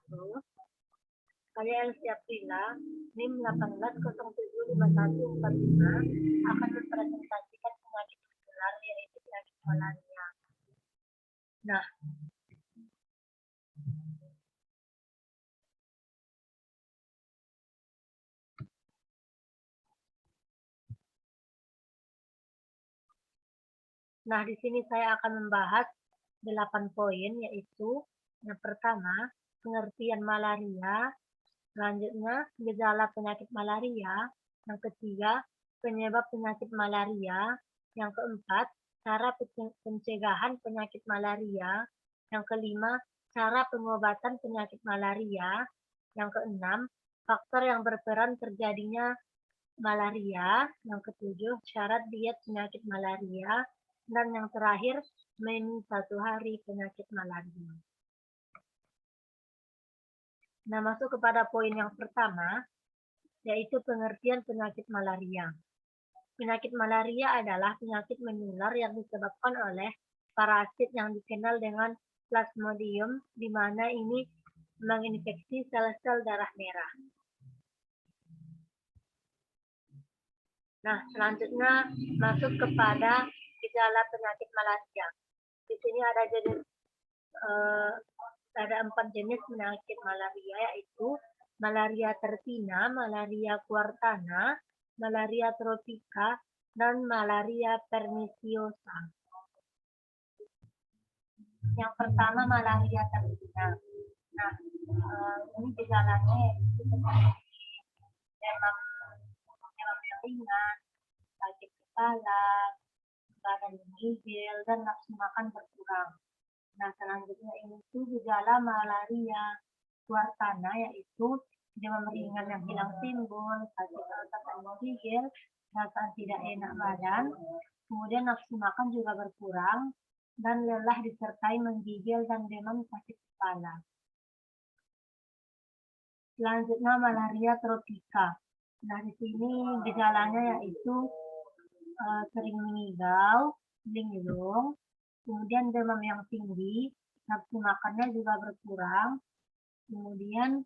Kalian Aprila NIM 18075145 akan mempresentasikan penyakit menular yaitu penyakit malaria. Nah, di sini saya akan membahas 8 poin, yaitu yang pertama, pengertian malaria, selanjutnya gejala penyakit malaria, yang ketiga, penyebab penyakit malaria, yang keempat, cara pencegahan penyakit malaria, yang kelima, cara pengobatan penyakit malaria, yang keenam, faktor yang berperan terjadinya malaria, yang ketujuh, syarat diet penyakit malaria, dan yang terakhir, menu 1 hari penyakit malaria. Nah, masuk kepada poin yang pertama, yaitu pengertian penyakit malaria. Penyakit malaria adalah penyakit menular yang disebabkan oleh parasit yang dikenal dengan Plasmodium, di mana ini menginfeksi sel-sel darah merah. Nah, selanjutnya masuk kepada gejala penyakit malaria. Di sini ada 4 jenis penyakit malaria, yaitu malaria tertina, malaria quartana, malaria tropika, dan malaria perniciosa. Yang pertama, malaria tertina. Nah, ini gejalanya yaitu demam yang ringan, sakit kepala, badan menggigil, dan nafsu makan berkurang. Nah, selanjutnya ini tuh gejala malaria quartana, yaitu demam ringan yang hilang timbul, sakit otot dan menggigil, rasa tidak enak badan, kemudian nafsu makan juga berkurang, dan lelah disertai menggigil dan demam sakit kepala. Selanjutnya malaria tropika. Nah, di sini gejalanya yaitu sering mengigau, linglung, kemudian demam yang tinggi, nafsu makannya juga berkurang, kemudian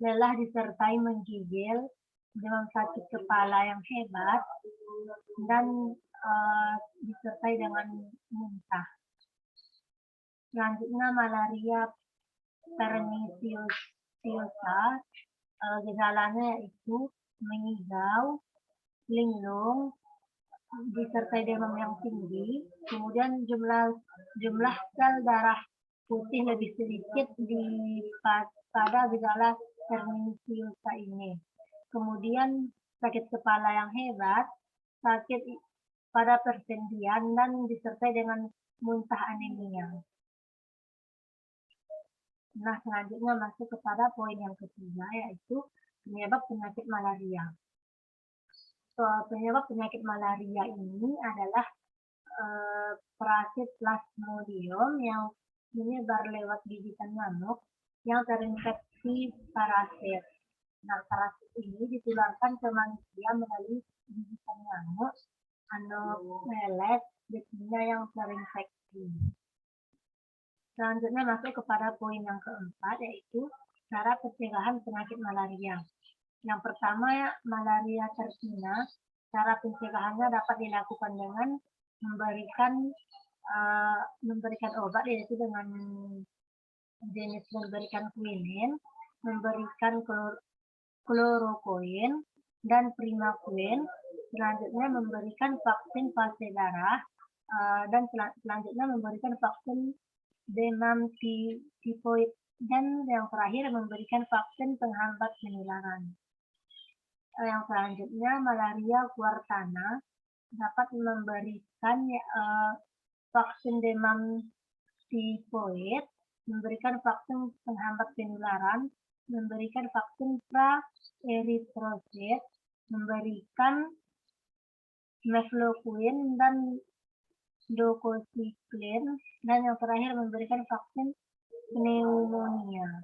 lelah disertai menggigil, demam sakit kepala yang hebat, dan disertai dengan muntah. Selanjutnya malaria perniciosa, gejalanya yaitu mengigau, linglung, disertai demam yang tinggi, kemudian jumlah sel darah putih lebih sedikit pada gejala perniciosa ini. Kemudian sakit kepala yang hebat, sakit pada persendian, dan disertai dengan muntah anemia. Nah, selanjutnya masuk kepada poin yang ketiga, yaitu penyebab penyakit malaria. Penyebab penyakit malaria ini adalah parasit Plasmodium yang menyebar lewat gigitan nyamuk yang terinfeksi parasit. Nah, parasit ini ditularkan ke manusia melalui gigitan nyamuk Anopheles betina yang terinfeksi. Selanjutnya masuk kepada poin yang keempat, yaitu cara pencegahan penyakit malaria. Yang pertama, malaria tertina. Cara pencegahannya dapat dilakukan dengan memberikan obat, yaitu dengan jenis memberikan quinine, memberikan kloroquine, dan primaquine. Selanjutnya memberikan vaksin fase darah, dan selanjutnya memberikan vaksin demam tifoid, dan yang terakhir memberikan vaksin penghambat penularan. Yang selanjutnya malaria quartana, dapat memberikan vaksin demam tifoid, memberikan vaksin penghambat penularan, memberikan vaksin pra-eritrosit, memberikan mefloquine dan doxycycline, dan yang terakhir memberikan vaksin pneumonia.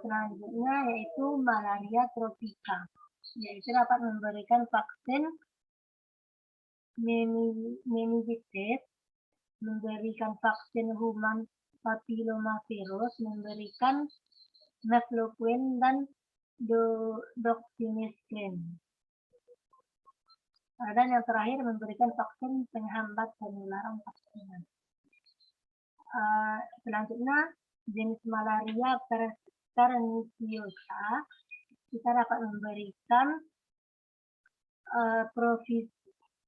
Selanjutnya yaitu malaria tropika, yaitu dapat memberikan vaksin meningitis, memberikan vaksin human papilomavirus memberikan mefloquine dan doxycycline. Dan yang terakhir memberikan vaksin penghambat penularan vaksinasi. Selanjutnya, jenis malaria perniciosa, kita dapat memberikan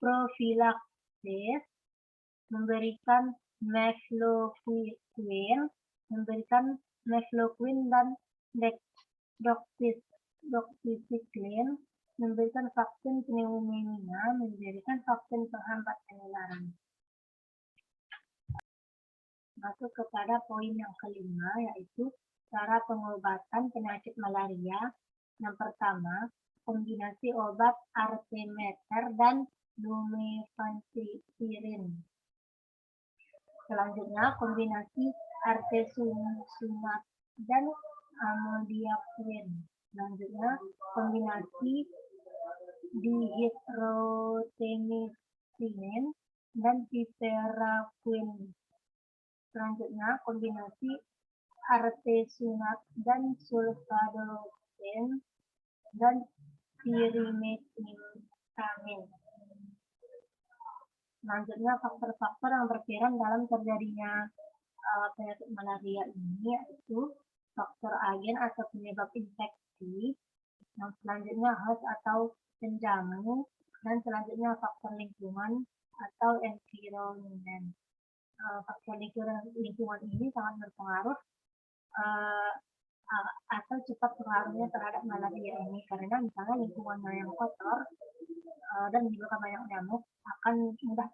profilaksis, memberikan mefloquine dan doxycycline, memberikan vaksin pneumonia, memberikan vaksin penghambat penularan. Masuk kepada poin yang kelima, yaitu cara pengobatan penyakit malaria. Yang pertama, kombinasi obat artemether dan lumefantrine. Selanjutnya, kombinasi artesunate dan amodiaquine. Selanjutnya, kombinasi dihydrotenicinin dan piperaquine. Selanjutnya, kombinasi artesunate dan sulfadoxine dan pyrimethamine. Selanjutnya, faktor-faktor yang berperan dalam terjadinya penyakit malaria ini yaitu faktor agen atau penyebab infeksi, yang selanjutnya host atau penjamu, dan selanjutnya faktor lingkungan atau environment. Faktor lingkungan ini sangat berpengaruh atau cepat pengaruhnya terhadap malaria ini, karena misalnya lingkungannya yang kotor dan juga banyak nyamuk akan mudah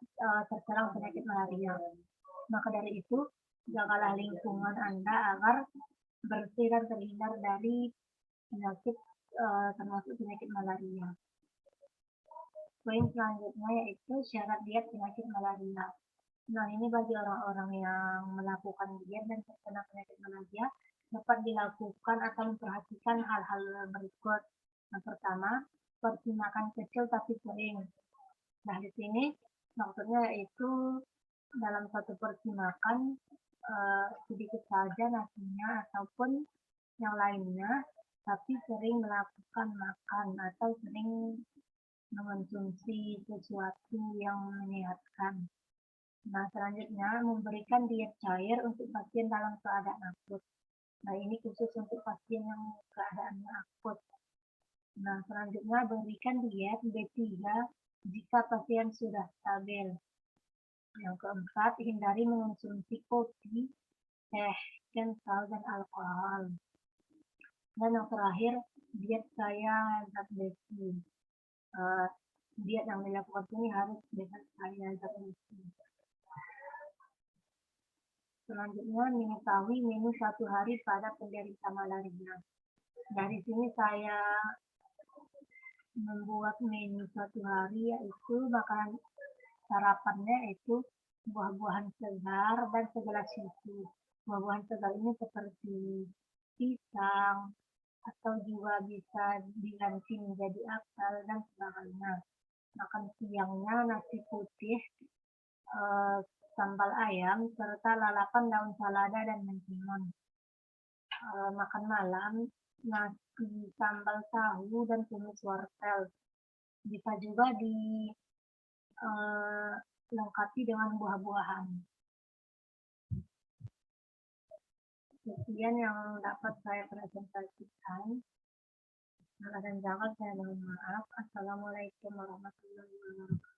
terserang penyakit malaria. Maka dari itu, jagalah lingkungan Anda agar bersih dan terhindar dari penyakit termasuk penyakit malaria. Poin selanjutnya yaitu syarat diet penyakit malaria. Nah, ini bagi orang-orang yang melakukan diet dan terkena penyakit malaria dapat dilakukan atau memperhatikan hal-hal berikut. Yang pertama, porsi makan kecil tapi sering. Nah, di sini maksudnya yaitu dalam satu porsi makan sedikit saja nasinya ataupun yang lainnya, tapi sering melakukan makan atau sering mengonsumsi sesuatu yang menyehatkan. Nah, selanjutnya memberikan diet cair untuk pasien dalam keadaan akut. Nah, ini khusus untuk pasien yang keadaannya akut. Nah, selanjutnya berikan diet B3 jika pasien sudah stabil. Yang keempat, hindari mengonsumsi kopi, teh, kental, dan alkohol. Dan yang terakhir, diet kaya zat besi. Diet yang dilakukan ini harus dengan kaya zat besi. Selanjutnya, mengetahui menu satu hari pada penderita malaria. Dari sini saya membuat menu satu hari, yaitu makanan sarapannya yaitu buah-buahan segar dan segelas susu. Buah-buahan segar ini seperti pisang atau juga bisa diganti menjadi apel dan sebagainya. Makan siangnya nasi putih, sambal ayam, serta lalapan daun salada dan mentimun. Makan malam, nasi sambal tahu dan tumis wortel. Bisa juga dilengkapi dengan buah-buahan. Sekian yang dapat saya presentasikan. Salah dan jawab saya mohon maaf. Assalamualaikum warahmatullahi wabarakatuh.